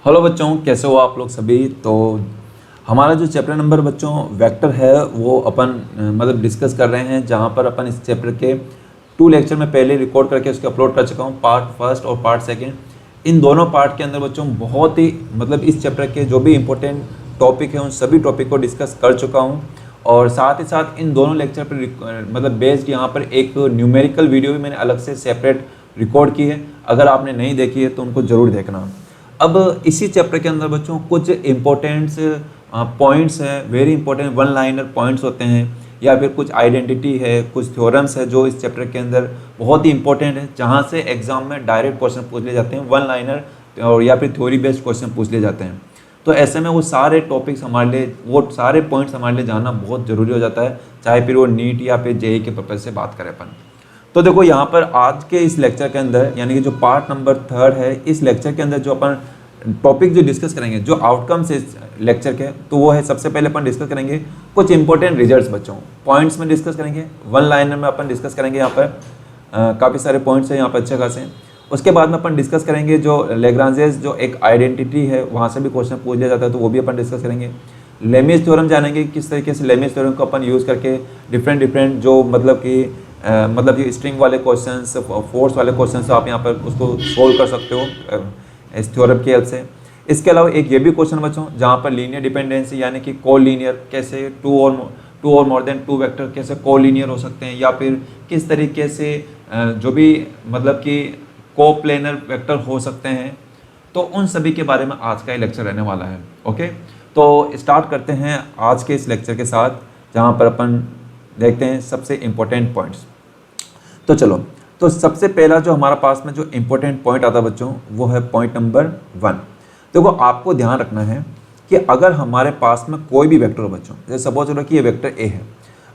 Hello बच्चों, कैसे हो आप लोग सभी। तो हमारा जो चैप्टर नंबर बच्चों वेक्टर है वो अपन मतलब डिस्कस कर रहे हैं, जहाँ पर अपन इस चैप्टर के 2 लेक्चर में पहले रिकॉर्ड करके उसको अपलोड कर चुका हूँ, पार्ट फर्स्ट और पार्ट सेकंड। इन दोनों पार्ट के अंदर बच्चों बहुत ही मतलब इस चैप्टर के जो भी इम्पोर्टेंट टॉपिक हैं उन सभी टॉपिक को डिस्कस कर चुका हूँ। और साथ ही साथ इन दोनों लेक्चर पर मतलब बेस्ड यहाँ पर एक न्यूमेरिकल वीडियो भी मैंने अलग से सेपरेट रिकॉर्ड की है। अगर आपने नहीं देखी है तो उनको ज़रूर देखना। अब इसी चैप्टर के अंदर बच्चों कुछ इम्पोर्टेंट्स पॉइंट्स हैं, very important one liner points होते हैं, या फिर कुछ आइडेंटिटी है, कुछ थ्योरम्स है जो इस चैप्टर के अंदर बहुत ही इंपॉर्टेंट है, जहाँ से एग्जाम में डायरेक्ट क्वेश्चन पूछ लिए जाते हैं, वन लाइनर और या फिर थ्योरी बेस्ड क्वेश्चन पूछ लिए जाते हैं। तो ऐसे में वो सारे टॉपिक्स हमारे लिए, वो सारे पॉइंट्स हमारे लिए जानना बहुत ज़रूरी हो जाता है, चाहे फिर वो नीट या फिर जेई के पर्पज़ से बात करें अपन। तो देखो यहाँ पर आज के इस लेक्चर के अंदर यानी कि जो पार्ट नंबर 3 है, इस लेक्चर के अंदर जो अपन टॉपिक जो डिस्कस करेंगे, जो आउटकम्स इस लेक्चर के, तो वो है सबसे पहले अपन डिस्कस करेंगे कुछ इंपॉर्टेंट रिजल्ट्स बच्चों, पॉइंट्स में डिस्कस करेंगे, वन लाइनर में अपन डिस्कस करेंगे। यहाँ पर काफ़ी सारे पॉइंट्स हैं यहाँ पर अच्छे खासे। उसके बाद में अपन डिस्कस करेंगे जो लेग्रांजेस जो एक आइडेंटिटी है, वहाँ से भी क्वेश्चन पूछ लिया जाता है, तो वो भी अपन डिस्कस करेंगे। लेमीज थ्योरम जानेंगे, किस तरीके से लेमीज थ्योरम को अपन यूज़ करके डिफरेंट जो मतलब कि स्ट्रिंग वाले क्वेश्चंस, फोर्स वाले क्वेश्चंस आप यहाँ पर उसको सोल्व कर सकते हो इस थ्योरम की हेल्प से। इसके अलावा एक ये भी क्वेश्चन बच्चों जहाँ पर लीनियर डिपेंडेंसी यानी कि को लीनियर, कैसे टू और मोर देन टू वेक्टर कैसे को लीनियर हो सकते हैं, या फिर किस तरीके से जो भी मतलब कि को प्लेनर वेक्टर हो सकते हैं, तो उन सभी के बारे में आज का ये लेक्चर रहने वाला है। ओके, तो स्टार्ट करते हैं आज के इस लेक्चर के साथ, जहाँ पर अपन देखते हैं सबसे इम्पोर्टेंट पॉइंट्स। तो चलो, तो सबसे पहला जो हमारे पास में जो इम्पोर्टेंट पॉइंट आता है बच्चों, वो है पॉइंट नंबर 1। देखो आपको ध्यान रखना है कि अगर हमारे पास में कोई भी वेक्टर हो बच्चों, जैसे सपोज करो कि ये वेक्टर ए है,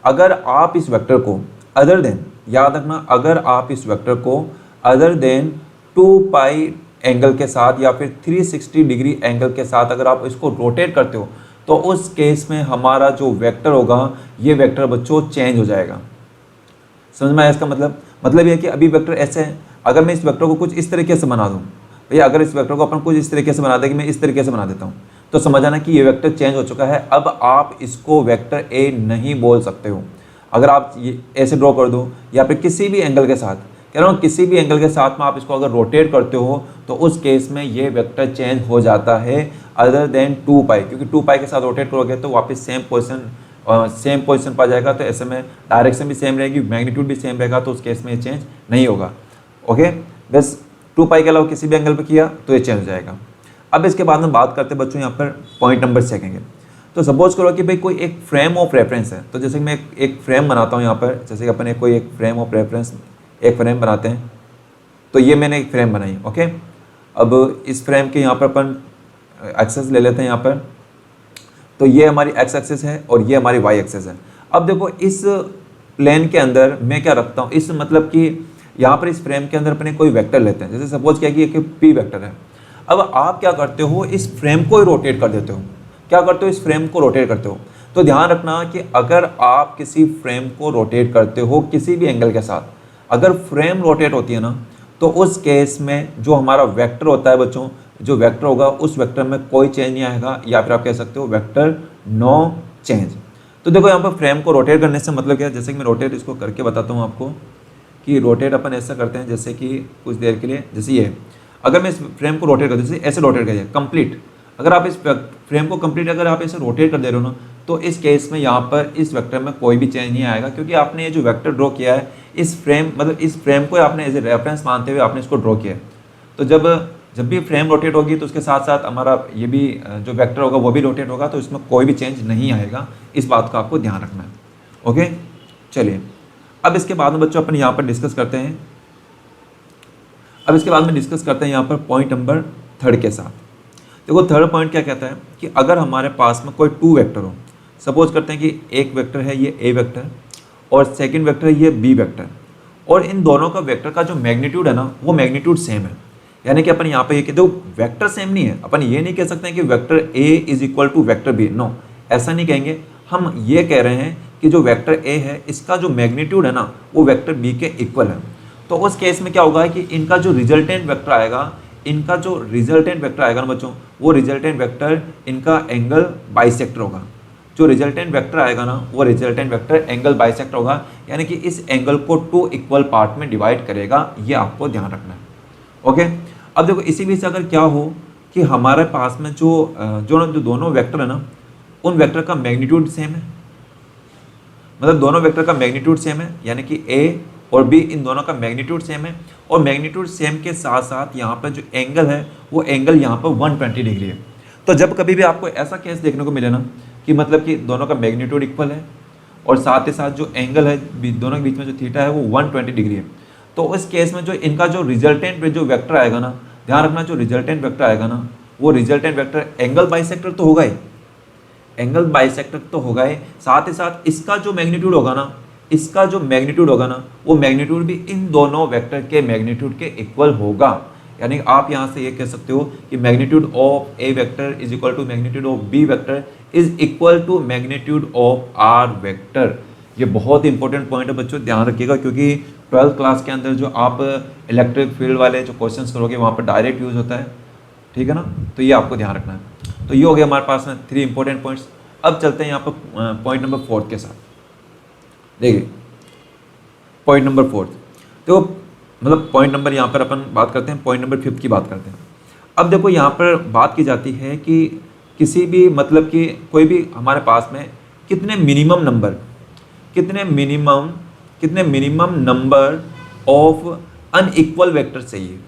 अगर आप इस वेक्टर को अदर देन, याद रखना, अगर आप इस वेक्टर को अदर देन 2 पाई एंगल के साथ या फिर 360 डिग्री एंगल के साथ अगर आप इसको रोटेट करते हो, तो उस केस में हमारा जो वेक्टर होगा, ये वेक्टर बच्चों चेंज हो जाएगा। समझ में आया इसका मतलब ये है कि अभी वेक्टर ऐसे है, अगर मैं इस वेक्टर को कुछ इस तरीके से बना दूं, भैया अगर इस वेक्टर को अपन कुछ इस तरीके से बना दें कि मैं इस तरीके से बना देता हूं, तो समझ आना कि ये वेक्टर चेंज हो चुका है। अब आप इसको वेक्टर ए नहीं बोल सकते हो। अगर आप ये ऐसे ड्रॉ कर दो या फिर किसी भी एंगल के साथ, कह रहा हूँ किसी भी एंगल के साथ में आप इसको अगर रोटेट करते हो, तो उस केस में ये वेक्टर चेंज हो जाता है अदर देन 2 पाई, क्योंकि 2 पाई के साथ रोटेट करोगे तो वापस सेम पोजीशन पा जाएगा। तो ऐसे में डायरेक्शन भी सेम रहेगी, मैग्नीट्यूड भी सेम रहेगा, तो उस केस में ये चेंज नहीं होगा। ओके, बस 2 पाई के अलावा किसी भी एंगल पे किया तो ये चेंज हो जाएगा। अब इसके बाद में बात करते हैं बच्चों यहाँ पर पॉइंट नंबर 2। तो सपोज करो कि भाई कोई एक फ्रेम ऑफ रेफरेंस है, तो जैसे कि मैं एक फ्रेम बनाता हूँ यहाँ पर, जैसे कि अपन कोई एक फ्रेम ऑफ रेफरेंस एक फ्रेम बनाते हैं, तो ये मैंने एक फ्रेम बनाई। ओके, अब इस फ्रेम के यहाँ पर अपन एक्सेस ले लेते हैं यहाँ पर, तो ये हमारी एक्स एक्सेस है और ये हमारी वाई एक्सेस है। अब देखो इस प्लेन के अंदर मैं क्या रखता हूँ, इस मतलब कि यहाँ पर इस फ्रेम के अंदर अपने कोई वेक्टर लेते हैं, जैसे सपोज क्या कि एक पी वेक्टर है। अब आप क्या करते हो, इस फ्रेम को ही रोटेट कर देते हो। क्या करते हो, इस फ्रेम को रोटेट करते हो। तो ध्यान रखना कि अगर आप किसी फ्रेम को रोटेट करते हो किसी भी एंगल के साथ, अगर फ्रेम रोटेट होती है ना, तो उस केस में जो हमारा वेक्टर होता है बच्चों, जो वेक्टर होगा उस वेक्टर में कोई चेंज नहीं आएगा, या फिर आप कह सकते हो वेक्टर नो चेंज। तो देखो यहाँ पर फ्रेम को रोटेट करने से मतलब क्या है, जैसे कि मैं रोटेट इसको करके बताता हूँ आपको कि रोटेट अपन ऐसा करते हैं, जैसे कि कुछ देर के लिए, जैसे ये अगर मैं इस फ्रेम को रोटेट कर दूँ, जैसे ऐसे रोटेट करिए कंप्लीट, अगर आप इस फ्रेम को कंप्लीट अगर आप ऐसे रोटेट कर दे रहे हो ना, तो इस केस में यहाँ पर इस वेक्टर में कोई भी चेंज नहीं आएगा, क्योंकि आपने ये जो वेक्टर ड्रॉ किया है इस फ्रेम मतलब इस फ्रेम को आपने एज ए रेफरेंस मानते हुए आपने इसको ड्रॉ किया है। तो जब भी फ्रेम रोटेट होगी तो उसके साथ साथ हमारा ये भी जो वेक्टर होगा वो भी रोटेट होगा, तो इसमें कोई भी चेंज नहीं आएगा। इस बात का आपको ध्यान रखना है। ओके, चलिए अब इसके बाद में बच्चों अपन यहाँ पर डिस्कस करते हैं, यहाँ पर पॉइंट नंबर 3 के साथ। देखो थर्ड पॉइंट क्या कहता है कि अगर हमारे पास में कोई 2 वेक्टर हो, सपोज करते हैं कि एक वेक्टर है ये ए वेक्टर और सेकंड वेक्टर है ये बी वेक्टर, और इन दोनों का वेक्टर का जो मैग्नीट्यूड है ना, वो मैग्नीट्यूड सेम है। यानी कि अपन यहाँ पे ये कहते हो वेक्टर सेम नहीं है, अपन ये नहीं कह सकते हैं कि vector A is equal to vector B, no, ऐसा नहीं कहेंगे। हम ये कह रहे हैं कि जो वेक्टर ए है इसका जो मैग्नीट्यूड है ना, वो वेक्टर बी के इक्वल है। तो उस केस में क्या होगा कि इनका जो रिजल्टेंट वेक्टर आएगा, इनका जो रिजल्टेंट वेक्टर आएगा ना बच्चों, वो रिजल्टेंट वेक्टर इनका एंगल बाइसेक्टर होगा। जो रिजल्टेंट वेक्टर आएगा ना, वो रिजल्टेंट वेक्टर एंगल बाइसेक्टर होगा, यानी कि इस एंगल को 2 इक्वल पार्ट में डिवाइड करेगा। ये आपको ध्यान रखना है। ओके, अब देखो इसी बीच अगर क्या हो कि हमारे पास में जो दोनों वेक्टर है ना, उन वेक्टर का मैग्नीट्यूड सेम है, मतलब दोनों वेक्टर का मैग्नीट्यूड सेम है, यानी कि ए और बी इन दोनों का मैग्नीट्यूड सेम है, और मैग्नीट्यूड सेम के साथ साथ यहाँ पर जो एंगल है वो एंगल यहाँ पर 120 डिग्री है। तो जब कभी भी आपको ऐसा केस देखने को मिले ना कि मतलब कि दोनों का मैग्नीट्यूड इक्वल है और साथ ही साथ जो एंगल है दोनों के बीच में जो थीटा है वो 120 डिग्री है, तो इस केस में जो इनका जो रिजल्टेंट जो वेक्टर आएगा ना, ध्यान रखना जो रिजल्टेंट वेक्टर आएगा ना, वो रिजल्टेंट वेक्टर एंगल बाइसेक्टर तो होगा ही, एंगल बाइसेक्टर तो होगा ही, साथ ही साथ इसका जो मैग्नीट्यूड होगा ना, इसका जो मैग्नीट्यूड होगा ना, वो मैग्नीट्यूड भी इन दोनों वेक्टर के मैग्नीट्यूड के इक्वल होगा। यानी आप यहाँ से ये कह सकते हो कि magnitude of A vector is equal to magnitude of B vector is equal to magnitude of R vector. ये बहुत इंपॉर्टेंट पॉइंट है बच्चों, ध्यान रखिएगा, क्योंकि 12th क्लास के अंदर जो आप इलेक्ट्रिक फील्ड वाले जो क्वेश्चंस करोगे वहाँ पर डायरेक्ट यूज होता है, ठीक है ना। तो ये आपको ध्यान रखना है। तो ये हो गया हमारे पास में 3 इंपॉर्टेंट पॉइंट्स। अब चलते हैं यहाँ पर पॉइंट नंबर 4 के साथ। देखिए पॉइंट नंबर 4, तो मतलब पॉइंट नंबर यहाँ पर अपन बात करते हैं, पॉइंट नंबर 5 की बात करते हैं। अब देखो यहाँ पर बात की जाती है कि किसी भी मतलब कि कोई भी हमारे पास में कितने minimum number of unequal vector चाहिए,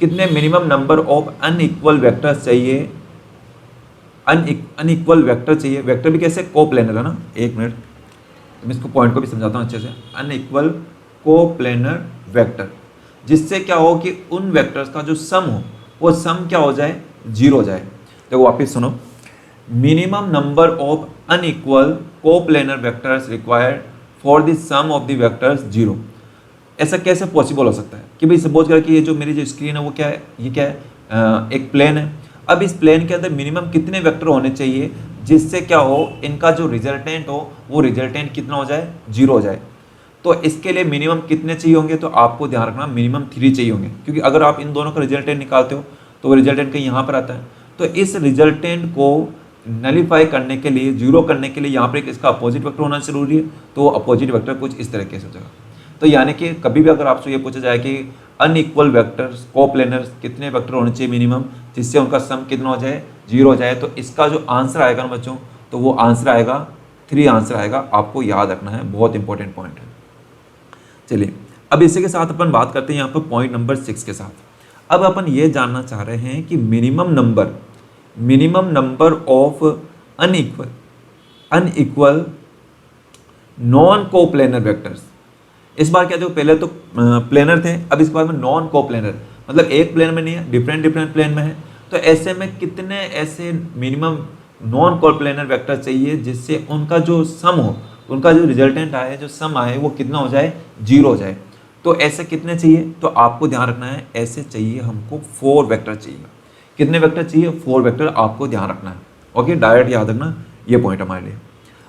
कितने minimum number of unequal vector चाहिए, अनइक्वल वेक्टर चाहिए। वेक्टर भी कैसे, कोप्लेनर है ना, एक मिनट मैं इसको पॉइंट को भी समझाता हूँ अच्छे से। अनइक्वल कोप्लेनर वेक्टर, जिससे क्या हो कि उन वेक्टर्स का जो सम हो वो सम क्या हो जाए, 0 हो जाए। देखो वापिस सुनो, minimum number of unequal coplanar vectors required for the sum of the vectors 0। ऐसा कैसे पॉसिबल हो सकता है कि भाई सपोज कर कि ये जो मेरी जो स्क्रीन है वो क्या है, ये क्या है, एक प्लेन है। अब इस प्लेन के अंदर मिनिमम कितने वेक्टर होने चाहिए जिससे क्या हो, इनका जो रिजल्टेंट हो वो रिजल्टेंट कितना हो जाए, 0 हो जाए। तो इसके लिए मिनिमम कितने चाहिए होंगे, तो आपको ध्यान रखना मिनिमम 3 चाहिए होंगे, क्योंकि अगर आप इन दोनों का रिजल्टेंट निकालते हो तो वो रिजल्टेंट कहीं यहाँ पर आता है। तो इस रिजल्टेंट को नलीफाई करने के लिए, 0 करने के लिए यहाँ पर एक इसका अपोजिट वेक्टर होना जरूरी है। तो अपोजिट वेक्टर कुछ इस तरीके से हो जाएगा। तो यानी कि कभी भी अगर आपसे ये पूछा जाए कि अनइक्वल वेक्टर्स कोप्लेनर्स कितने वेक्टर होने चाहिए मिनिमम जिससे उनका सम कितना हो जाए, 0 हो जाए, तो इसका जो आंसर आएगा ना बच्चों, तो वो आंसर आएगा 3 आंसर आएगा। आपको याद रखना है, बहुत इंपॉर्टेंट पॉइंट है। चलिए अब इसी के साथ अपन बात करते हैं यहाँ पर पॉइंट नंबर 6 के साथ। अब अपन ये जानना चाह रहे हैं कि minimum number of unequal non coplanar vectors. इस बार क्या, देखो पहले तो प्लेनर थे, अब इस बार में नॉन कोप्लेनर, मतलब एक प्लेन में नहीं है, डिफरेंट प्लेन में है। तो ऐसे में कितने ऐसे मिनिमम नॉन कोप्लेनर वेक्टर चाहिए जिससे उनका जो सम हो, उनका जो रिजल्टेंट आए, जो सम आए, वो कितना हो जाए, 0 हो जाए। तो ऐसे कितने चाहिए, तो आपको ध्यान रखना है ऐसे चाहिए हमको 4 वेक्टर चाहिए। कितने वेक्टर चाहिए, 4 वेक्टर आपको ध्यान रखना है। ओके, डायरेक्ट याद रखना ये पॉइंट हमारे लिए।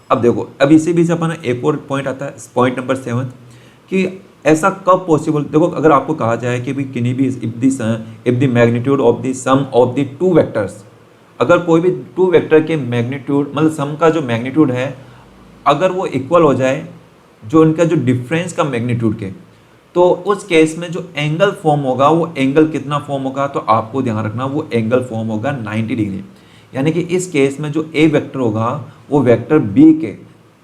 अब देखो अब इसी बीच अपना एक और पॉइंट आता है, पॉइंट नंबर 7, कि ऐसा कब पॉसिबल। देखो अगर आपको कहा जाए कि भाई किन्हीं भी if the magnitude of the sum of the 2 vectors, अगर कोई भी 2 वेक्टर के मैग्नीट्यूड मतलब सम का जो मैग्नीट्यूड है अगर वो इक्वल हो जाए जो उनका जो डिफरेंस का मैग्नीट्यूड के, तो उस केस में जो एंगल फॉर्म होगा वो एंगल कितना फॉर्म होगा, तो आपको ध्यान रखना वो एंगल फॉर्म होगा 90 डिग्री। यानी कि इस केस में जो ए वेक्टर होगा वो वेक्टर बी के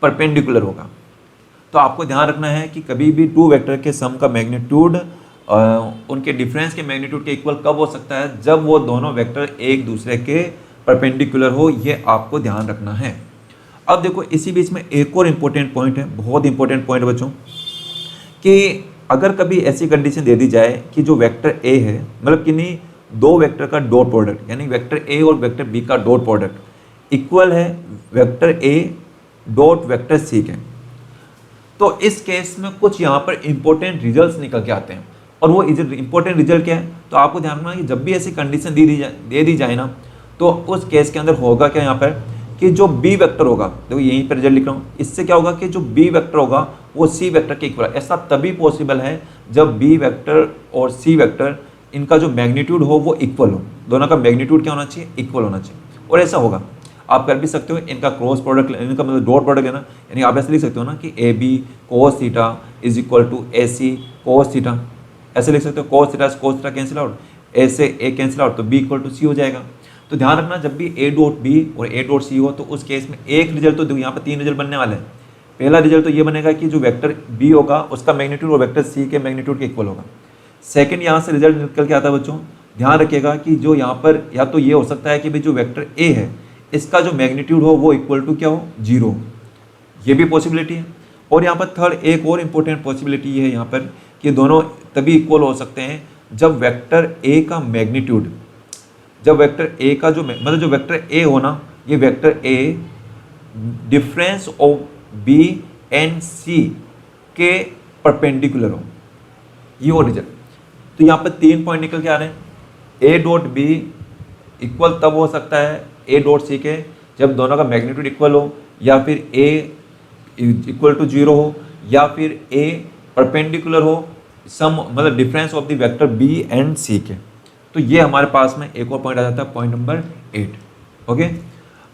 परपेंडिकुलर होगा। तो आपको ध्यान रखना है कि कभी भी 2 वेक्टर के सम का मैग्नीट्यूड उनके डिफरेंस के मैग्नीट्यूड के इक्वल कब हो सकता है, जब वो दोनों वेक्टर एक दूसरे के परपेंडिकुलर हो। ये आपको ध्यान रखना है। अब देखो इसी बीच में एक और इम्पोर्टेंट पॉइंट है, बहुत इंपॉर्टेंट पॉइंट बच्चों, कि अगर कभी ऐसी कंडीशन दे दी जाए कि जो वेक्टर ए है, मतलब किन्हीं 2 वेक्टर का डॉट प्रोडक्ट, यानी वेक्टर ए और वेक्टर बी का डॉट प्रोडक्ट इक्वल है vector A dot vector C के, तो इस केस में कुछ यहाँ पर इंपॉर्टेंट रिजल्ट्स निकल के आते हैं। और वो इंपॉर्टेंट रिजल्ट क्या है, तो आपको ध्यान रखना कि जब भी ऐसी कंडीशन दे दी जाए ना, तो उस केस के अंदर होगा क्या यहाँ पर कि जो बी वेक्टर होगा, देखो यहीं पर रिजल्ट लिख रहा हूँ, इससे क्या होगा कि जो बी वेक्टर होगा वो सी वेक्टर के इक्वल है। ऐसा तभी पॉसिबल है जब बी वेक्टर और सी वेक्टर इनका जो मैग्नीट्यूड हो वो इक्वल हो, दोनों का मैग्नीट्यूड क्या होना चाहिए, इक्वल होना चाहिए। और ऐसा होगा, आप कर भी सकते हो, इनका क्रॉस प्रोडक्ट, इनका मतलब डॉट प्रोडक्ट है ना, यानी आप ऐसे लिख सकते हो ना कि A B cos theta is equal to A C cos theta, ऐसे लिख सकते हो। Cos theta cancel out, A से ए कैंसिल आउट, तो बी इक्वल टू सी हो जाएगा। तो ध्यान रखना, जब भी ए डॉट बी और ए डॉट सी हो तो उस केस में एक रिजल्ट, तो देखो यहाँ पर 3 रिजल्ट बनने वाले हैं। पहला रिजल्ट तो ये बनेगा कि जो वेक्टर बी होगा उसका मैग्नीट्यूड और वेक्टर सी के मैग्नीट्यूड के इक्वल होगा। सेकंड यहाँ से रिजल्ट निकल के आता है बच्चों, ध्यान रखिएगा कि जो यहाँ पर या तो ये हो सकता है कि भाई जो वेक्टर ए है इसका जो मैग्नीट्यूड हो वो इक्वल टू क्या हो, 0, ये भी पॉसिबिलिटी है। और यहाँ पर थर्ड एक और इम्पोर्टेंट पॉसिबिलिटी ये है यहाँ पर कि दोनों तभी इक्वल हो सकते हैं जब वेक्टर ए का मैग्नीट्यूड, जब वेक्टर ए का जो मतलब जो वेक्टर ए हो ना, ये vector A difference of B and C के परपेंडिकुलर हो, ये और रिजल्ट। तो यहाँ पर 3 पॉइंट निकल के आ रहे हैं। ए डॉट बी इक्वल तब हो सकता है ए डॉट सी के जब दोनों का मैग्नीट्यूड इक्वल हो, या फिर ए इक्वल टू 0 हो, या फिर ए परपेंडिकुलर हो सम मतलब difference of the vector B and C के। तो ये हमारे पास में एक और पॉइंट आ जाता है, पॉइंट नंबर 8। ओके,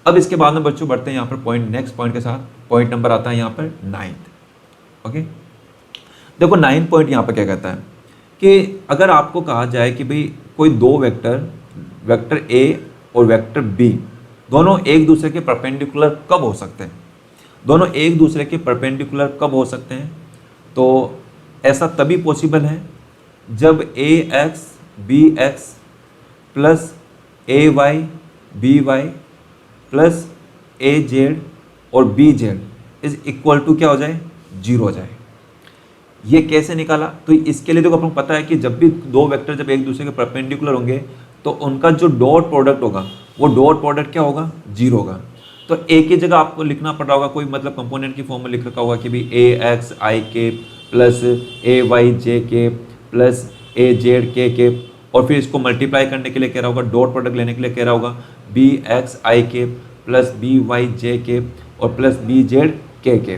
अब इसके बाद में बच्चों बढ़ते हैं यहाँ पर पॉइंट नेक्स्ट पॉइंट के साथ। पॉइंट नंबर आता है यहाँ पर 9th। ओके, देखो 9th पॉइंट यहाँ पर क्या कहता है कि अगर आपको कहा जाए कि भाई कोई दो वेक्टर ए और वेक्टर बी दोनों एक दूसरे के परपेंडिकुलर कब हो सकते हैं, दोनों एक दूसरे के परपेंडिकुलर कब हो सकते हैं, तो ऐसा तभी पॉसिबल है जब A X B X plus A Y B Y plus A Z और B Z is equal to क्या हो जाए, 0 हो जाए। ये कैसे निकाला, तो इसके लिए देखो अपन पता है कि जब भी दो वेक्टर जब एक दूसरे के परपेंडिकुलर होंगे तो उनका जो डॉट प्रोडक्ट होगा वो डॉट प्रोडक्ट क्या होगा, 0 होगा। तो ए की जगह आपको लिखना पड़ रहा होगा कोई मतलब कंपोनेंट की फॉर्म में लिख रखा होगा कि भाई ए एक्स आई के प्लस ए वाई जे के प्लस ए जेड के, और फिर इसको मल्टीप्लाई करने के लिए कह रहा होगा, डॉट प्रोडक्ट लेने के लिए कह रहा होगा बी एक्स आई के प्लस बी वाई जे के और प्लस बी जेड के।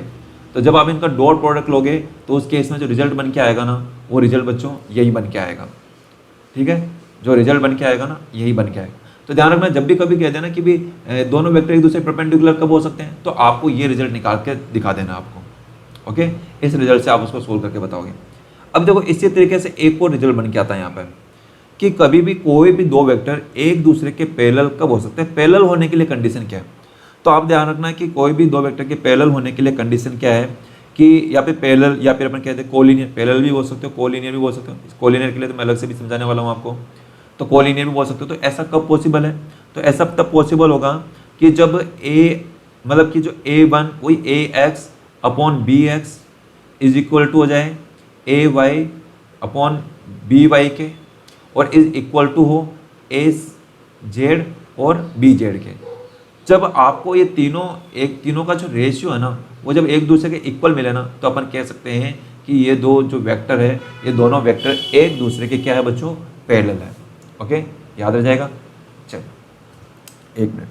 तो जब आप इनका डॉट प्रोडक्ट लोगे तो उस केस में जो रिजल्ट बन के आएगा ना, वो रिजल्ट बच्चों यही बन के आएगा। ठीक है, जो रिजल्ट बन के आएगा ना यही बन के आएगा। तो ध्यान रखना, जब भी कभी कहते हैं ना कि भी दोनों वेक्टर एक दूसरे परपेंडिकुलर कब हो सकते हैं, तो आपको ये रिजल्ट निकाल के दिखा देना आपको। ओके, इस रिजल्ट से आप उसको सोल्व करके बताओगे। अब देखो इसी तरीके से एक और रिजल्ट बन के आता है यहाँ पर कि कभी भी कोई भी दो वेक्टर एक दूसरे के पैरेलल कब हो सकते हैं, पैरेलल होने के लिए कंडीशन क्या है। तो आप ध्यान रखना कि कोई भी दो वेक्टर के पैरेलल होने के लिए कंडीशन क्या है कि या फिर पैरेलल या फिर अपन कहते हैं कोलिनियर, पैरेलल भी बोल सकते हो, कोलिनियर भी बोल सकते हो। कोलिनियर के लिए तो मैं अलग से भी समझाने वाला हूँ आपको। तो कोलिनियर भी बोल सकते हो। तो ऐसा कब पॉसिबल है, तो ऐसा तब पॉसिबल होगा कि जब ए मतलब कि जो A1 वही A X upon B X is equal to हो जाए A Y upon B Y के, और इज इक्वल टू हो ए जेड और बी जेड के। जब आपको ये तीनों का जो रेशियो है ना वो जब एक दूसरे के इक्वल मिले ना, तो अपन कह सकते हैं कि ये दो जो वेक्टर है, ये दोनों वेक्टर एक दूसरे के क्या है बच्चों, पैरेलल है। ओके, याद रह जाएगा। चलो 1 मिनट।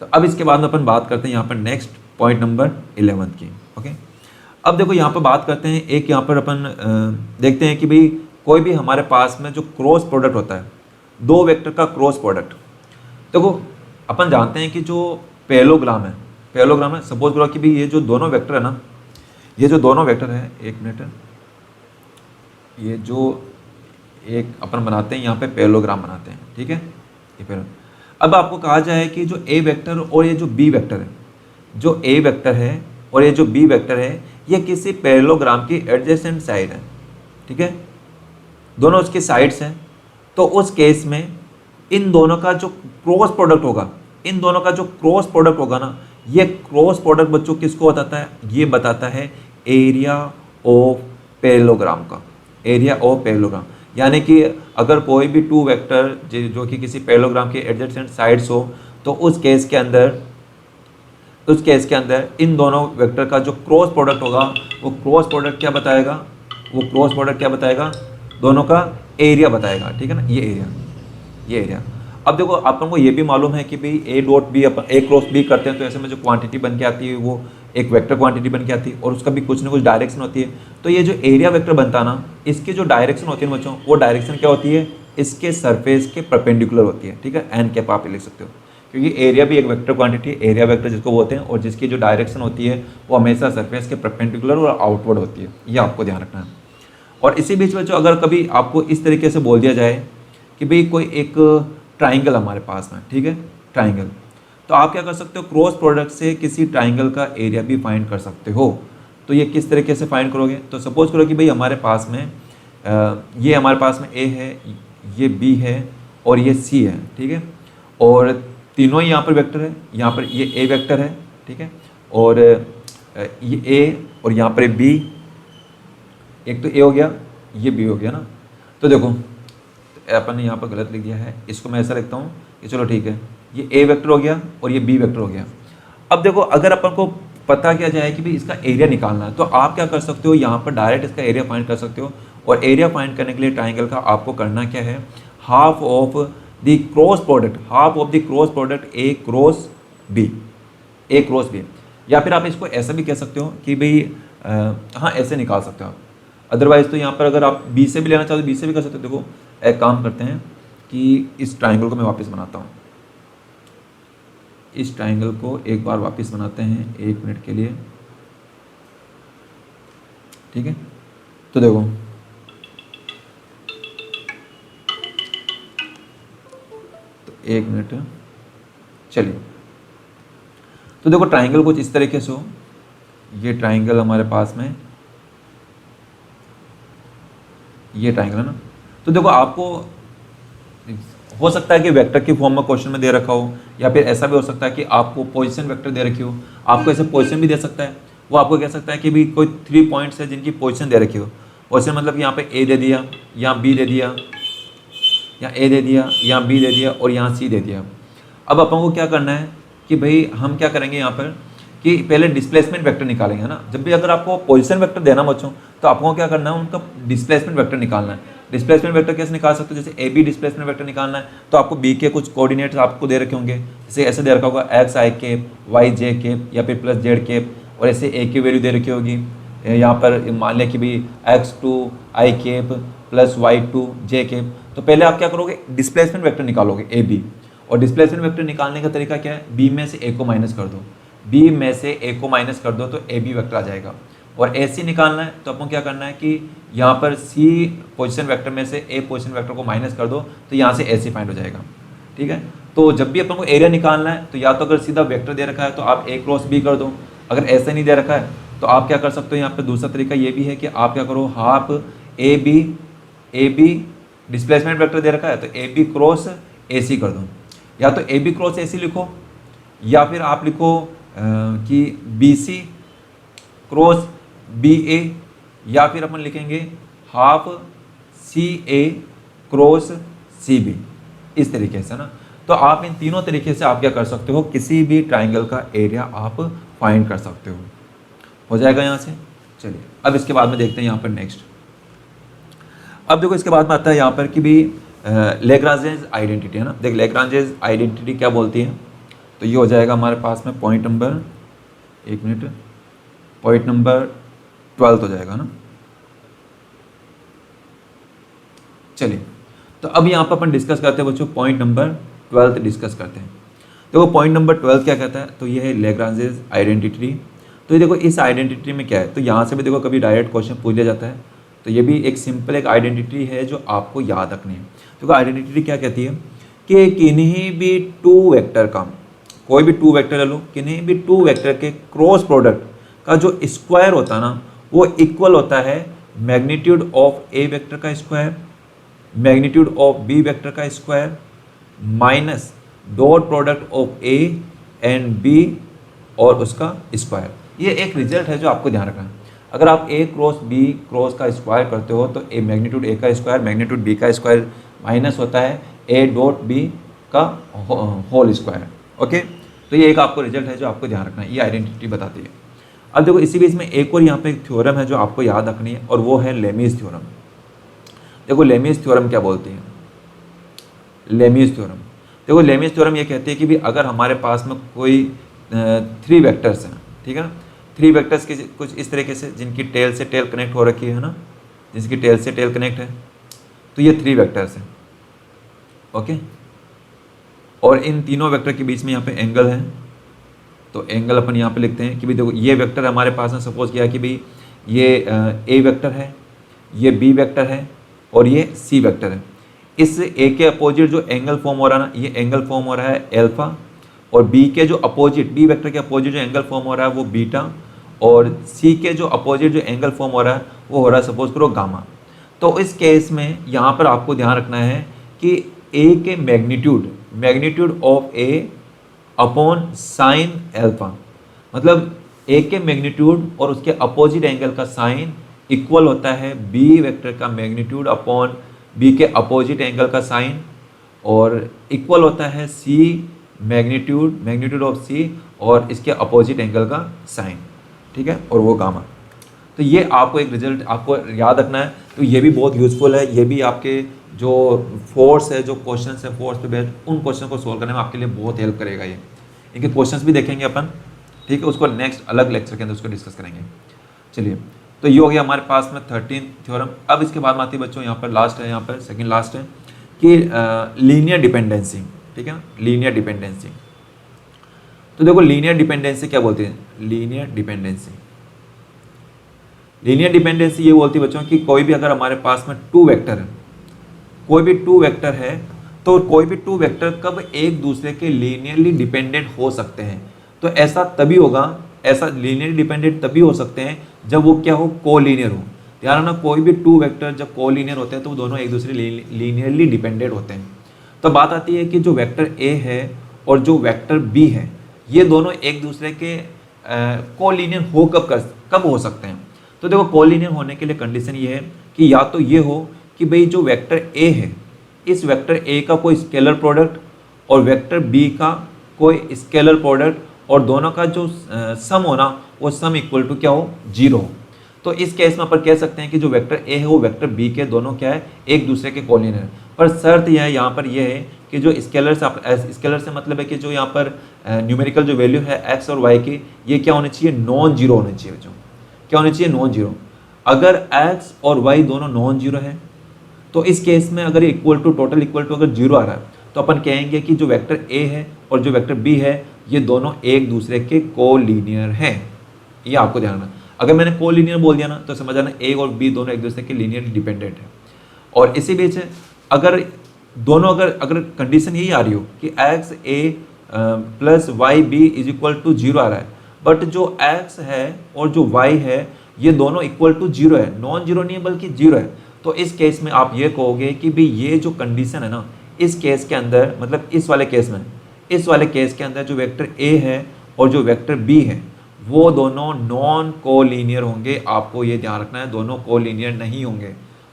तो अब इसके बाद में अपन बात करते हैं यहाँ पर नेक्स्ट पॉइंट नंबर 11 की। ओके, अब देखो यहाँ पर बात करते हैं एक, यहाँ पर अपन देखते हैं कि भाई कोई भी हमारे पास में जो क्रॉस प्रोडक्ट होता है, दो वेक्टर का क्रॉस प्रोडक्ट। देखो अपन जानते हैं कि जो पैरेललोग्राम है, सपोज करो कि भाई ये जो दोनों वेक्टर है ना, ये जो दोनों वेक्टर है, 1 मिनट, ये जो एक अपन बनाते हैं यहाँ पे पैरेललोग्राम बनाते हैं। ठीक है, ये पैरेलल। अब आपको कहा जाए कि जो ए वेक्टर और ये जो बी वेक्टर है, जो ए वेक्टर है और ये जो बी वेक्टर है, ये किसी पैरेललोग्राम की एडजेसेंट साइड है। ठीक है, दोनों उसके साइड्स हैं। तो उस केस में इन दोनों का जो क्रॉस प्रोडक्ट होगा, ना, ये क्रॉस प्रोडक्ट बच्चों किसको बताता है, ये बताता है एरिया ऑफ पैरेललोग्राम का, एरिया ऑफ पैरेललोग्राम। यानी कि अगर कोई भी टू वेक्टर जो कि किसी पैरेललोग्राम के एडजेसेंट साइड्स हो, तो उस केस के अंदर इन दोनों वेक्टर का जो क्रॉस प्रोडक्ट होगा, वो क्रॉस प्रोडक्ट क्या बताएगा, दोनों का एरिया बताएगा। ठीक है ना, ये एरिया। अब देखो अपन को ये भी मालूम है कि भाई ए डॉट बी अपन ए क्रॉस बी करते हैं तो ऐसे में जो क्वांटिटी बन के आती है वो एक वेक्टर क्वांटिटी बन के आती है और उसका भी कुछ ना कुछ डायरेक्शन होती है। तो ये जो एरिया वेक्टर बनता है ना, इसकी जो डायरेक्शन होती है बच्चों, वो डायरेक्शन क्या होती है, इसके सरफेस के परपेंडिकुलर होती है। ठीक है, एन कैप आप लिख सकते हो, क्योंकि एरिया भी एक वेक्टर क्वांटिटी, एरिया वेक्टर जिसको बोलते हैं, और जिसकी जो डायरेक्शन होती है वो हमेशा सरफेस के परपेंडिकुलर और आउटवर्ड होती है। ये आपको ध्यान रखना है। और इसी बीच में जो अगर कभी आपको इस तरीके से बोल दिया जाए कि भाई कोई एक ट्राइंगल हमारे पास में, ठीक है, ट्राइंगल, तो आप क्या कर सकते हो, क्रॉस प्रोडक्ट से किसी ट्राइंगल का एरिया भी फाइंड कर सकते हो। तो ये किस तरीके से फाइंड करोगे, तो सपोज करो कि भाई हमारे पास में ये हमारे पास में ए है, ये बी है और ये सी है, ठीक है, और तीनों ही यहाँ पर वेक्टर है, यहाँ पर ये ए वेक्टर है, ठीक है, और ये ए और यहाँ पर बी, एक तो ए हो गया, ये बी हो गया ना। तो देखो अपन ने यहाँ पर गलत लिख दिया है, इसको मैं ऐसा लिखता हूँ कि चलो ठीक है, ये ए वेक्टर हो गया और ये बी वेक्टर हो गया। अब देखो अगर अपन को पता किया जाए कि भाई इसका एरिया निकालना है, तो आप क्या कर सकते हो, यहाँ पर डायरेक्ट इसका एरिया फाइंड कर सकते हो। और एरिया फाइंड करने के लिए ट्राइंगल का आपको करना क्या है, half of the cross product, half of the cross product A cross B, A cross B. या फिर आप इसको ऐसा भी कह सकते हो कि भाई हाँ ऐसे निकाल सकते हो आप। अदरवाइज तो यहाँ पर अगर आप बी से भी लेना चाहो तो बी से भी कर सकते हो। देखो एक काम करते हैं कि इस ट्राइंगल को मैं वापस बनाता हूँ, इस ट्राइंगल को एक बार वापस बनाते हैं 1 मिनट के लिए, ठीक है। तो देखो तो 1 मिनट, चलिए। तो देखो ट्राइंगल कुछ इस तरीके से हो, ये ट्राइंगल हमारे पास में, ये ट्राइंगल है ना। तो देखो आपको हो सकता है कि वेक्टर की फॉर्म में क्वेश्चन में दे रखा हो, या फिर ऐसा भी हो सकता है कि आपको पोजीशन वेक्टर दे रखी हो, आपको ऐसे पोजीशन भी दे सकता है। वो आपको कह सकता है कि भी कोई 3 पॉइंट्स है जिनकी पोजीशन दे रखी हो। पोजीशन मतलब यहाँ पे ए दे दिया, यहाँ बी दे दिया, यहाँ ए दे दिया, यहाँ बी दे दिया और यहाँ सी दे दिया। अब अपन को क्या करना है कि भाई हम क्या करेंगे यहाँ पर कि पहले डिस्प्लेसमेंट वेक्टर निकालेंगे, है ना। जब भी अगर आपको पोजीशन वेक्टर देना बच्चों, तो आपको क्या करना है, उनका डिस्प्लेसमेंट वेक्टर निकालना है। डिस्प्लेसमेंट वेक्टर कैसे निकाल सकते हो, जैसे ए बी डिस्प्लेसमेंट वेक्टर निकालना है तो आपको बी के कुछ कोऑर्डिनेट्स आपको दे रखे होंगे, जैसे ऐसे दे रखा होगा एक्स आई केप, वाई जे केप या फिर प्लस जेड केप, और ऐसे ए की वैल्यू दे रखी होगी। यहाँ पर मान लें कि भाई x2 i cap plus y2 j cap. तो पहले आप क्या करोगे, डिस्प्लेसमेंट वेक्टर निकालोगे ए बी, और डिस्प्लेसमेंट वेक्टर निकालने का तरीका क्या है, बी में से ए को माइनस कर दो, बी में से ए को माइनस कर दो तो ए बी वेक्टर आ जाएगा। और ए सी निकालना है तो अपन क्या करना है कि यहाँ पर सी पोजीशन वेक्टर में से ए पोजीशन वेक्टर को माइनस कर दो, तो यहाँ से ए सी फाइंड हो जाएगा, ठीक है। तो जब भी अपन को एरिया निकालना है तो या तो अगर सीधा वेक्टर दे रखा है तो आप ए क्रॉस बी कर दो, अगर ऐसे नहीं दे रखा है तो आप क्या कर सकते हो, यहाँ पर दूसरा तरीका ये भी है कि आप क्या करो, half A B displacement vector दे रखा है तो ए बी क्रॉस ए सी कर दो, या तो ए बी क्रॉस ए सी लिखो, या फिर आप लिखो कि बी सी क्रॉस बी ए, या फिर अपन लिखेंगे हाफ सी ए क्रॉस सी बी, इस तरीके से ना। तो आप इन तीनों तरीके से आप क्या कर सकते हो, किसी भी ट्राइंगल का एरिया आप फाइंड कर सकते हो जाएगा यहाँ से। चलिए अब इसके बाद में देखते हैं यहाँ पर नेक्स्ट। अब देखो इसके बाद में आता है यहाँ पर कि भी लैग्रांजेस आइडेंटिटी, है ना। देख लैग्रांजेस आइडेंटिटी क्या बोलती है, तो ये हो जाएगा हमारे पास में पॉइंट नंबर 12 हो जाएगा ना। चलिए तो अब यहाँ पर अपन डिस्कस करते हैं बच्चों, पॉइंट नंबर 12 डिस्कस करते हैं। देखो पॉइंट नंबर 12 क्या कहता है, तो ये है लैग्रांजेस आइडेंटिटी। तो ये देखो इस आइडेंटिटी में क्या है, तो यहाँ से भी देखो कभी डायरेक्ट क्वेश्चन पूछ लिया जाता है, तो ये भी एक सिंपल एक आइडेंटिटी है जो आपको याद रखनी है। देखो आइडेंटिटी क्या कहती है कि किन्हीं भी 2 वेक्टर का, कोई भी 2 वेक्टर ले लो, किन्हीं भी 2 वेक्टर के क्रॉस प्रोडक्ट का जो स्क्वायर होता है ना, वो इक्वल होता है मैग्नीट्यूड ऑफ ए वेक्टर का square, magnitude of B vector का square minus dot product of A and B और उसका स्क्वायर। ये एक रिजल्ट है जो आपको ध्यान रखना है। अगर आप ए क्रॉस बी क्रॉस का स्क्वायर करते हो तो ए मैग्नीट्यूड ए का स्क्वायर मैग्नीट्यूड बी का स्क्वायर माइनस होता है ए डॉट बी का होल स्क्वायर। ओके, तो ये एक आपको रिजल्ट है जो आपको ध्यान रखना है, ये आइडेंटिटी बताती है। अब देखो इसी बीच में एक और यहाँ पे एक थ्योरम है जो आपको याद रखनी है, और वो है लेमीज थ्योरम। देखो लेमीज थ्योरम क्या बोलती है, लेमीज थ्योरम देखो लेमीज थ्योरम ये कहती है कि भी अगर हमारे पास में कोई 3 वेक्टर्स हैं, ठीक है ना, 3 वेक्टर्स के कुछ इस तरीके से जिनकी टेल से टेल कनेक्ट हो रखी है ना, जिसकी टेल से टेल कनेक्ट है, तो ये 3 वेक्टर्स हैं, ओके। और इन तीनों वेक्टर के बीच में यहाँ पे एंगल है, तो एंगल अपन यहाँ पे लिखते हैं कि भाई देखो ये वेक्टर हमारे पास में सपोज किया कि भाई ये ए वेक्टर है, ये बी वेक्टर है और ये सी वेक्टर है। इस ए के अपोजिट जो एंगल फॉर्म हो रहा है ना, ये एंगल फॉर्म हो रहा है एल्फा, और बी के जो अपोजिट, बी वेक्टर के अपोजिट जो एंगल फॉर्म हो रहा है वो बीटा, और सी के जो अपोजिट जो एंगल फॉर्म हो रहा है वो हो रहा है सपोज करो गामा। तो इस केस में यहाँ पर आपको ध्यान रखना है कि ए के magnitude of A upon sine alpha, मतलब ए के मैग्नीट्यूड और उसके अपोजिट एंगल का साइन इक्वल होता है बी वेक्टर का मैग्नीट्यूड अपॉन बी के अपोजिट एंगल का साइन, और इक्वल होता है सी मैग्नीट्यूड ऑफ सी और इसके अपोजिट एंगल का साइन, ठीक है, और वो गामा। तो ये आपको एक रिजल्ट आपको याद रखना है, तो ये भी बहुत यूज़फुल है। ये भी आपके जो फोर्स है, जो क्वेश्चन है फोर्स पे बेस्ड, उन क्वेश्चन को सोल्व करने में आपके लिए बहुत हेल्प करेगा। ये इनके क्वेश्चंस भी देखेंगे अपन, ठीक है, उसको नेक्स्ट अलग लेक्चर के अंदर उसको डिस्कस करेंगे। चलिए, तो ये हो गया हमारे पास में 13 थ्योरम। अब इसके बाद में आती है बच्चों, यहाँ पर लास्ट है, यहाँ पर सेकंड लास्ट है कि लीनियर डिपेंडेंसी, ठीक है, लीनियर डिपेंडेंसी। तो देखो लीनियर डिपेंडेंसी क्या बोलते हैं, लीनियर डिपेंडेंसी ये बोलती है बच्चों कि कोई भी अगर हमारे पास में 2 वेक्टर है, कोई भी 2 वेक्टर है, तो कोई भी 2 वेक्टर कब एक दूसरे के लीनियरली डिपेंडेंट हो सकते हैं। तो ऐसा तभी होगा, ऐसा लीनियरली डिपेंडेंट तभी हो सकते हैं जब वो क्या हो, कोलीनियर हो। ध्यान रखना, कोई भी 2 वेक्टर जब कोलीनियर होते हैं तो वो दोनों एक दूसरे लीनियरली डिपेंडेंट होते हैं। तो बात आती है कि जो वेक्टर ए है और जो वेक्टर बी है, ये दोनों एक दूसरे के कोलीनियर हो कब हो सकते हैं। तो देखो कोलीनियर होने के लिए कंडीशन ये है कि या तो ये हो कि भाई जो वेक्टर ए है, इस वेक्टर ए का कोई स्केलर प्रोडक्ट और वेक्टर बी का कोई स्केलर प्रोडक्ट, और दोनों का जो सम हो ना, वो सम इक्वल टू क्या हो, 0 हो। तो इस केस में अपन कह सकते हैं कि जो वेक्टर ए है वो वेक्टर बी के दोनों क्या है, एक दूसरे के कोलिनियर है। पर शर्त यह है यहाँ पर यह है कि जो स्केलर से मतलब है कि जो यहाँ पर न्यूमेरिकल जो वैल्यू है एक्स और वाई की, ये क्या होनी चाहिए, नॉन जीरो होनी चाहिए बच्चों। क्या होनी चाहिए, नॉन जीरो। अगर एक्स और वाई दोनों नॉन जीरो है तो इस केस में अगर equal to total equal to अगर 0 आ रहा है तो अपन कहेंगे कि जो वेक्टर ए है और जो वेक्टर बी है ये दोनों एक दूसरे के कोलिनियर हैं। ये आपको ध्यान रखना। अगर मैंने कोलिनियर बोल दिया ना तो समझ आना ए और बी दोनों एक दूसरे के लीनियर डिपेंडेंट है। और इसी बीच अगर दोनों अगर कंडीशन यही आ रही हो कि X A plus Y B is equal to 0 आ रहा है, बट जो एक्स है और जो वाई है ये दोनों इक्वल टू 0 है, नॉन जीरो नहीं है बल्कि 0 है, तो इस केस में आप ये कहोगे कि भाई ये जो कंडीशन है ना, इस केस के अंदर मतलब इस वाले केस के अंदर जो वेक्टर ए है और जो वेक्टर बी है वो दोनों नॉन कोलिनियर होंगे। आपको ये ध्यान रखना है, दोनों कोलिनियर नहीं होंगे,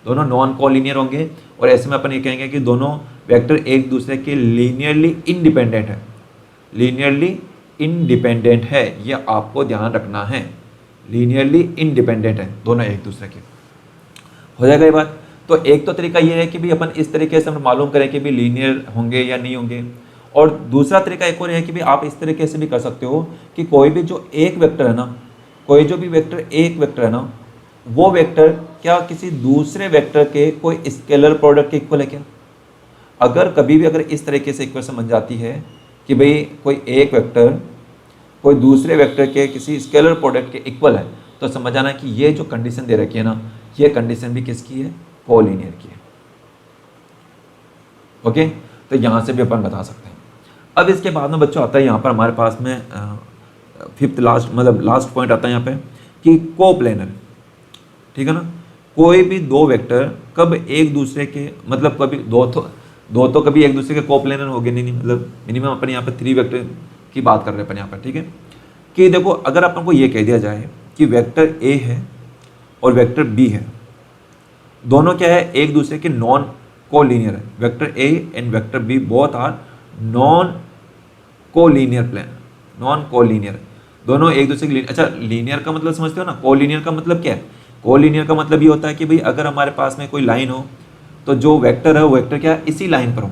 दोनों नॉन कोलिनियर होंगे। और ऐसे में अपन ये कहेंगे कि दोनों वेक्टर एक दूसरे के लीनियरली इंडिपेंडेंट है। ये आपको ध्यान रखना है, लीनियरली इंडिपेंडेंट है दोनों एक दूसरे के। हो जाएगा ये बात। तो एक तो तरीका ये है कि भी अपन इस तरीके से हम मालूम करें कि भी लीनियर होंगे या नहीं होंगे। और दूसरा तरीका एक और है कि भी आप इस तरीके से भी कर सकते हो कि कोई भी जो एक वेक्टर है ना, कोई जो भी वेक्टर एक वेक्टर है ना, वो वेक्टर क्या किसी दूसरे वेक्टर के कोई स्केलर प्रोडक्ट के इक्वल है क्या। अगर कभी भी अगर इस तरीके से इक्वेशन बन जाती है कि भाई कोई एक वेक्टर कोई दूसरे वेक्टर के किसी स्केलर प्रोडक्ट के इक्वल है, तो समझ आना कि ये जो कंडीशन दे रखी है ना, ये कंडीशन भी किसकी है, कोलिनियर की है। ओके, तो यहाँ से भी अपन बता सकते हैं। अब इसके बाद में बच्चों आता है यहाँ पर हमारे पास में फिफ्थ लास्ट पॉइंट आता है यहाँ पे कि कोप्लेनर, ठीक है ना। कोई भी दो वेक्टर कब एक दूसरे के मतलब कभी दो तो कभी एक दूसरे के कोप्लेनर हो गए नहीं, मतलब मिनिमम अपन यहाँ पे 3 वेक्टर की बात कर रहे हैं अपन यहाँ पर, ठीक है। कि देखो अगर अपन को ये कह दिया जाए कि वेक्टर ए है और वेक्टर बी है, दोनों क्या है, एक दूसरे के नॉन कोलिनियर है। Vector A and vector B both are non collinear, दोनों एक दूसरे के। अच्छा, लीनियर का मतलब समझते हो ना, कोलिनियर का मतलब क्या है। कोलिनियर का मतलब ये होता है कि भाई अगर हमारे पास में कोई लाइन हो तो जो वेक्टर है वो वेक्टर क्या है, इसी लाइन पर हो।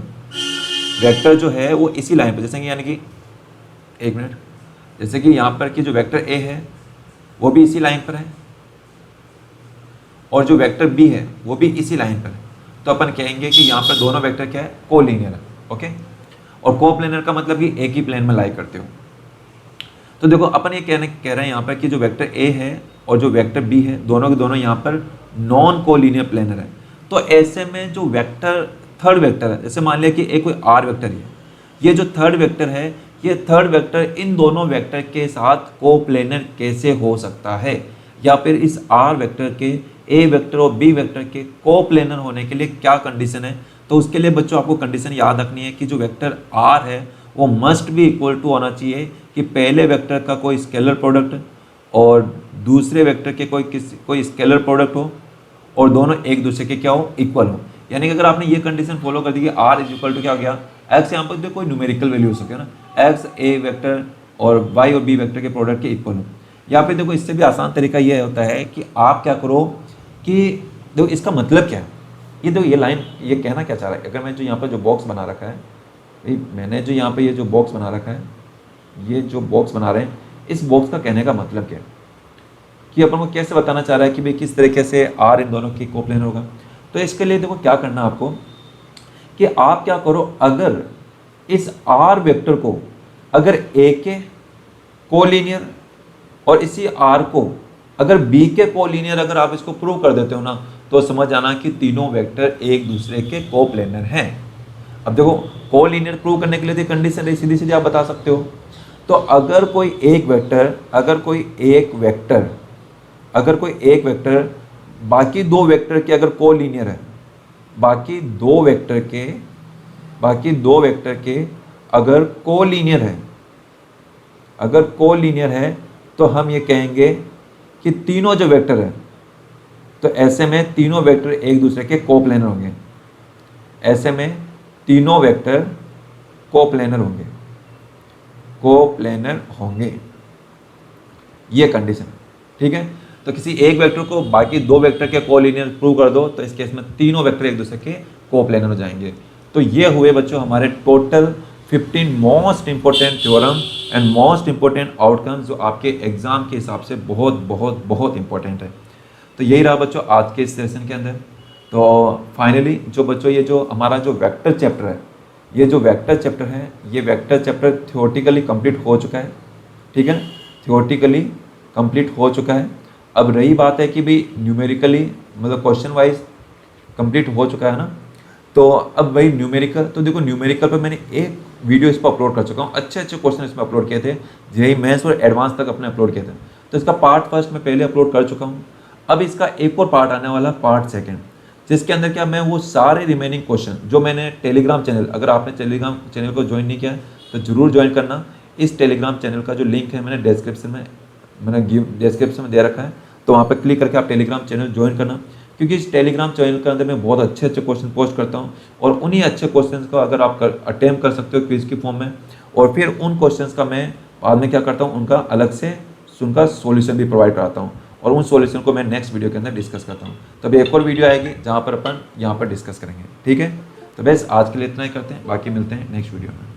वेक्टर जो है वो इसी लाइन पर, जैसे कि यानी कि एक मिनट, जैसे कि यहाँ पर कि जो वेक्टर ए है वो भी इसी लाइन पर है और जो वेक्टर बी है वो भी इसी लाइन पर है, तो अपन कहेंगे कि यहाँ पर दोनों वेक्टर क्या है, कोलिनियर है। ओके, और कोप्लेनर का मतलब कि एक ही प्लेन में लाई करते हो। तो देखो अपन ये कह रहे हैं यहाँ पर कि जो वेक्टर ए है और जो वेक्टर बी है दोनों के दोनों यहाँ पर नॉन कोलिनियर प्लेनर है। तो ऐसे में जो वेक्टर थर्ड वेक्टर है, जैसे मान लिया कि एक कोई आर वेक्टर है, ये जो थर्ड वेक्टर है, ये थर्ड वेक्टर इन दोनों वेक्टर के साथ कोप्लेनर कैसे हो सकता है, या फिर इस आर वेक्टर के ए वेक्टर और बी वेक्टर के कोप्लेनर होने के लिए क्या कंडीशन है। तो उसके लिए बच्चों आपको कंडीशन याद रखनी है कि जो वेक्टर आर है वो मस्ट भी इक्वल टू होना चाहिए कि पहले वेक्टर का कोई स्केलर प्रोडक्ट और दूसरे वेक्टर के कोई स्केलर प्रोडक्ट हो और दोनों एक दूसरे के क्या हो, इक्वल हो। यानी कि अगर आपने ये कंडीशन फॉलो कर दी कि आर इज इक्वल टू क्या हो गया, एक्स, यहाँ पर कोई न्यूमेरिकल वैल्यू हो सके ना, एक्स ए वेक्टर और वाई और बी वेक्टर के प्रोडक्ट के इक्वल हो। या फिर देखो इससे भी आसान तरीका ये होता है कि आप क्या करो कि देखो इसका मतलब क्या है, ये देखो ये लाइन ये कहना क्या चाह रहा है। अगर मैं जो यहाँ पर जो बॉक्स बना रखा है, मैंने जो यहाँ पर ये जो बॉक्स बना रखा है, ये जो बॉक्स बना रहे हैं, इस बॉक्स का कहने का मतलब क्या है कि अपन को कैसे बताना चाह रहा है कि भाई किस तरीके से आर इन दोनों की कोप्लेनर होगा। तो इसके लिए देखो क्या करना आपको कि आप क्या करो, अगर इस आर वेक्टर को अगर ए के कोलिनियर और इसी आर को अगर बी के कोलिनियर अगर आप इसको प्रूव कर देते हो ना, तो समझ आना कि तीनों वेक्टर एक दूसरे के कोप्लेनर हैं। अब देखो कोलिनियर प्रूव करने के लिए कंडीशन सीधी सीधी आप बता सकते हो। तो अगर कोई एक वेक्टर बाकी दो वेक्टर के अगर कोलिनियर है, बाकी दो वेक्टर के अगर कोलिनियर है तो हम ये कहेंगे कि तीनों जो वेक्टर है, तो ऐसे में तीनों वेक्टर एक दूसरे के कोप्लेनर होंगे, ऐसे में तीनों वेक्टर कोप्लेनर होंगे, ये कंडीशन, ठीक है। तो किसी एक वेक्टर को बाकी दो वेक्टर के कोलिनियर प्रूव कर दो, तो इस केस में तीनों वेक्टर एक दूसरे के कोप्लेनर हो जाएंगे। तो ये हुए बच्चों हमारे total 15 most important theorem and most important outcomes जो आपके एग्जाम के हिसाब से बहुत बहुत बहुत इंपॉर्टेंट है। तो यही रहा बच्चों आज के इस सेशन के अंदर। तो फाइनली जो बच्चों ये जो हमारा जो वेक्टर चैप्टर है, ये वेक्टर चैप्टर थियोरेटिकली कंप्लीट हो चुका है, ठीक है, थियोरेटिकली कंप्लीट हो चुका है। अब रही बात है कि भाई न्यूमेरिकली मतलब क्वेश्चन वाइज कंप्लीट हो चुका है ना, तो अब वही न्यूमेरिकल, तो देखो न्यूमेरिकल पर मैंने एक वीडियो इस पर अपलोड कर चुका हूँ, अच्छे क्वेश्चन इसमें अपलोड किए थे, जेईई मेंस और एडवांस तक अपने अपलोड किए थे। तो इसका पार्ट फर्स्ट मैं पहले अपलोड कर चुका हूँ। अब इसका एक और पार्ट आने वाला, पार्ट सेकेंड, जिसके अंदर क्या मैं वो सारे रिमेनिंग क्वेश्चन जो मैंने टेलीग्राम चैनल, अगर आपने टेलीग्राम चैनल को ज्वाइन नहीं किया है तो जरूर ज्वाइन करना। इस टेलीग्राम चैनल का जो लिंक है मैंने डिस्क्रिप्शन में दे रखा है, तो वहाँ पर क्लिक करके आप टेलीग्राम चैनल ज्वाइन करना, क्योंकि इस टेलीग्राम चैनल के अंदर मैं बहुत अच्छे क्वेश्चन पोस्ट करता हूँ और उन्हीं अच्छे क्वेश्चन को अगर आप अटेम्प्ट कर सकते हो क्विज की फॉर्म में, और फिर उन क्वेश्चन का मैं बाद में क्या करता हूँ, उनका अलग से उनका सॉल्यूशन भी प्रोवाइड कराता हूँ और उन सॉल्यूशन को मैं नेक्स्ट वीडियो के अंदर डिस्कस करता हूँ। तो अभी एक और वीडियो आएगी जहाँ पर अपन यहाँ पर डिस्कस करेंगे, ठीक है। तो बस आज के लिए इतना ही करते हैं, बाकी मिलते हैं नेक्स्ट वीडियो में।